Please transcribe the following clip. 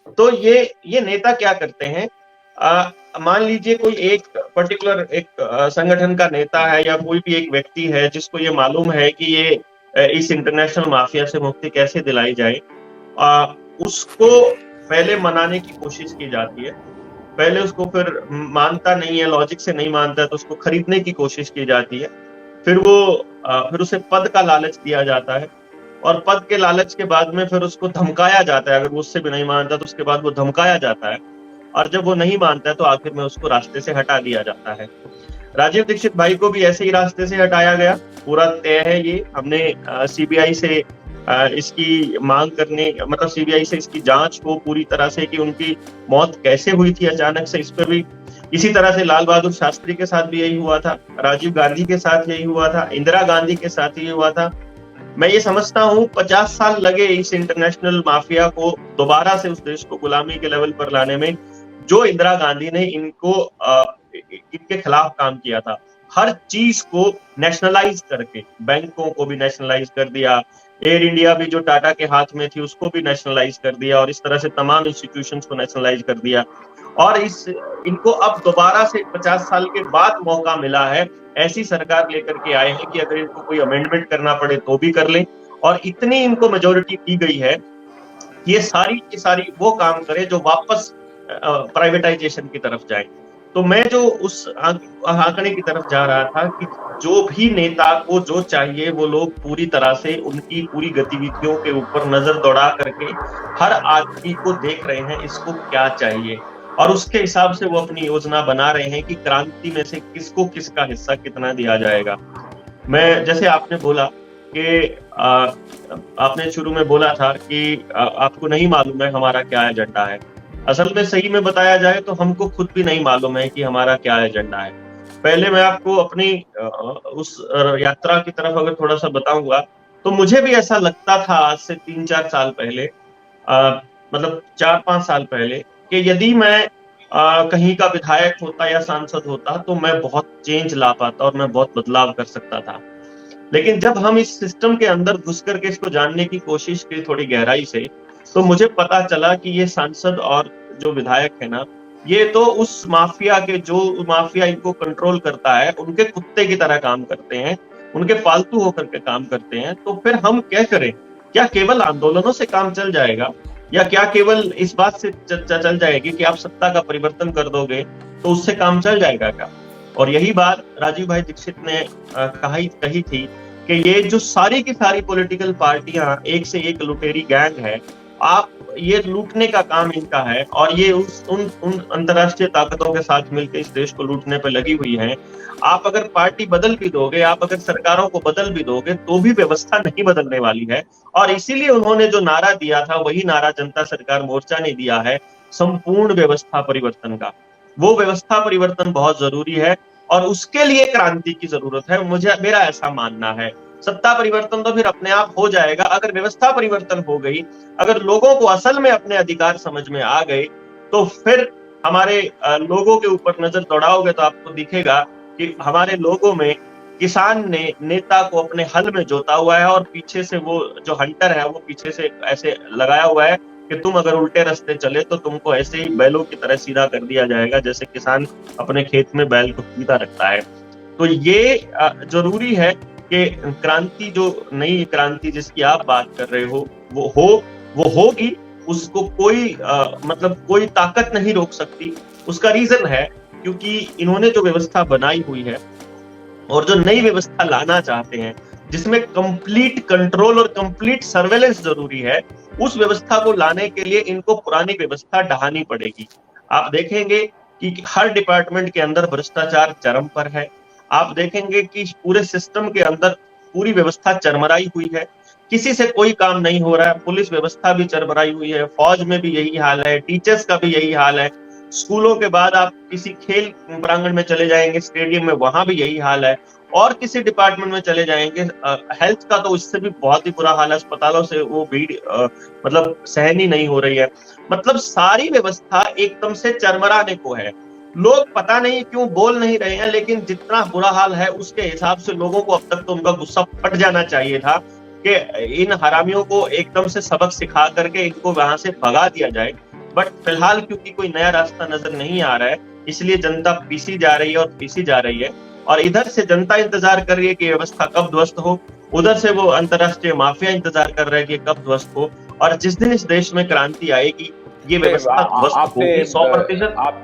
तो ये नेता क्या करते हैं, मान लीजिए कोई एक पर्टिकुलर एक संगठन का नेता है या कोई भी एक व्यक्ति है जिसको ये मालूम है कि ये इस इंटरनेशनल माफिया से मुक्ति कैसे दिलाई जाए, आ, उसको पहले मनाने की कोशिश की जाती है। पहले उसको फिर मानता नहीं है, लॉजिक से नहीं मानता है, तो उसको खरीदने की कोशिश की जाती है। फिर फिर उसे पद का लालच दिया जाता है, और पद के लालच के बाद में फिर उसको धमकाया जाता है। अगर वो उससे भी नहीं मानता तो उसके बाद वो धमकाया जाता है, और जब वो नहीं मानता है तो आखिर में उसको रास्ते से हटा दिया जाता है। राजीव दीक्षित भाई को भी ऐसे ही रास्ते से हटाया गया, पूरा तय है ये। हमने सीबीआई से इसकी मांग करने, मतलब सीबीआई से इसकी जांच हो पूरी तरह से कि उनकी मौत कैसे हुई थी अचानक से, इस पर भी। इसी तरह से लाल बहादुर शास्त्री के साथ भी यही हुआ था, राजीव गांधी के साथ यही हुआ था, इंदिरा गांधी के साथ यही हुआ था। मैं ये समझता हूँ 50 साल लगे इस इंटरनेशनल माफिया को दोबारा से उस देश को गुलामी के लेवल पर लाने में, जो इंदिरा गांधी ने इनके खिलाफ काम किया था। हर चीज को नेशनलाइज करके, बैंकों को भी नेशनलाइज कर दिया, एयर इंडिया भी जो टाटा के हाथ में थी उसको भी नेशनलाइज कर दिया, और इस तरह से तमाम इंस्टीट्यूशंस को नेशनलाइज कर दिया। और इनको अब दोबारा से 50 साल के बाद मौका मिला है, ऐसी सरकार लेकर के आए हैं कि अगर इनको कोई अमेंडमेंट करना पड़े तो भी कर लें। और इतनी इनको मेजोरिटी दी गई है, ये सारी की सारी वो काम करे जो वापस प्राइवेटाइजेशन की तरफ जाए। तो मैं जो उस आंकड़े की तरफ जा रहा था कि जो भी नेता को जो चाहिए वो लोग पूरी तरह से उनकी पूरी गतिविधियों के ऊपर नजर दौड़ा करके हर आदमी को देख रहे हैं इसको क्या चाहिए, और उसके हिसाब से वो अपनी योजना बना रहे हैं कि क्रांति में से किसको किसका हिस्सा कितना दिया जाएगा। मैं जैसे आपने बोला कि आपने शुरू में बोला था कि आपको नहीं मालूम है हमारा क्या एजेंडा है। असल में सही में बताया जाए तो हमको खुद भी नहीं मालूम है कि हमारा क्या एजेंडा है। पहले मैं आपको अपनी उस यात्रा की तरफ अगर थोड़ा सा बताऊंगा, तो मुझे भी ऐसा लगता था आज से 3-4 साल पहले, मतलब 4-5 साल पहले, कि यदि मैं कहीं का विधायक होता या सांसद होता तो मैं बहुत चेंज ला पाता और मैं बहुत बदलाव कर सकता था। लेकिन जब हम इस सिस्टम के अंदर घुस करके इसको जानने की कोशिश की थोड़ी गहराई से, तो मुझे पता चला कि ये सांसद और जो विधायक है ना, ये तो उस माफिया के, जो माफिया इनको कंट्रोल करता है, उनके कुत्ते की तरह काम करते हैं, उनके फालतू होकर के काम करते हैं। तो फिर हम क्या करें? क्या केवल आंदोलनों से काम चल जाएगा, या क्या केवल इस बात से चल जाएगी कि आप सत्ता का परिवर्तन कर दोगे तो उससे काम चल जाएगा क्या? और यही बात राजीव भाई दीक्षित ने कही थी कि ये जो सारी की सारी पॉलिटिकल पार्टियां एक से एक लुटेरी गैंग है, आप ये लूटने का काम इनका है, और ये उन अंतरराष्ट्रीय ताकतों के साथ मिलकर इस देश को लूटने पर लगी हुई है। आप अगर पार्टी बदल भी दोगे, आप अगर सरकारों को बदल भी दोगे, तो भी व्यवस्था नहीं बदलने वाली है। और इसीलिए उन्होंने जो नारा दिया था वही नारा जनता सरकार मोर्चा ने दिया है, संपूर्ण व्यवस्था परिवर्तन का। वो व्यवस्था परिवर्तन बहुत जरूरी है, और उसके लिए क्रांति की जरूरत है, मेरा ऐसा मानना है। सत्ता परिवर्तन तो फिर अपने आप हो जाएगा, अगर व्यवस्था परिवर्तन हो गई, अगर लोगों को असल में अपने अधिकार समझ में आ गए, तो फिर हमारे लोगों के ऊपर नजर दौड़ाओगे तो आपको दिखेगा कि हमारे लोगों में किसान ने नेता को अपने हल में जोता हुआ है, और पीछे से वो जो हंटर है वो पीछे से ऐसे लगाया हुआ है कि तुम अगर उल्टे रास्ते चले तो तुमको ऐसे ही बैलों की तरह सीधा कर दिया जाएगा, जैसे किसान अपने खेत में बैल को सीधा रखता है। तो ये जरूरी है कि क्रांति, जो नई क्रांति जिसकी आप बात कर रहे हो, वो होगी। उसको मतलब कोई ताकत नहीं रोक सकती। उसका रीजन है क्योंकि इन्होंने जो व्यवस्था बनाई हुई है और जो नई व्यवस्था लाना चाहते हैं, जिसमें कंप्लीट कंट्रोल और कंप्लीट सर्वेलेंस जरूरी है, उस व्यवस्था को लाने के लिए इनको पुरानी व्यवस्था ढहानी पड़ेगी। आप देखेंगे कि हर डिपार्टमेंट के अंदर भ्रष्टाचार चरम पर है। आप देखेंगे कि पूरे सिस्टम के अंदर पूरी व्यवस्था चरमराई हुई है, किसी से कोई काम नहीं हो रहा है। पुलिस व्यवस्था भी चरमराई हुई है, फौज में भी यही हाल है, टीचर्स का भी यही हाल है। स्कूलों के बाद आप किसी खेल प्रांगण में चले जाएंगे, स्टेडियम में, वहां भी यही हाल है। और किसी डिपार्टमेंट में चले जाएंगे, हेल्थ का तो इससे भी बहुत ही बुरा हाल है। अस्पतालों से वो भीड़ मतलब सहन ही नहीं हो रही है। मतलब सारी व्यवस्था एकदम से चरमराने को है। लोग पता नहीं क्यों बोल नहीं रहे हैं, लेकिन जितना बुरा हाल है उसके हिसाब से लोगों को अब तक तो उनका गुस्सा फट जाना चाहिए था कि इन हरामियों को एकदम से सबक सिखा करके इनको वहां से भगा दिया जाए। बट फिलहाल क्योंकि कोई नया रास्ता नजर नहीं आ रहा है, इसलिए जनता पीसी जा रही है और पीसी जा रही है। और इधर से जनता इंतजार कर रही है कि व्यवस्था कब ध्वस्त हो, उधर से वो अंतरराष्ट्रीय माफिया इंतजार कर रहा है कि कब ध्वस्त हो। और जिस दिन इस देश में क्रांति आएगी, ये व्यवस्था ध्वस्त आपने होगी 100%। आप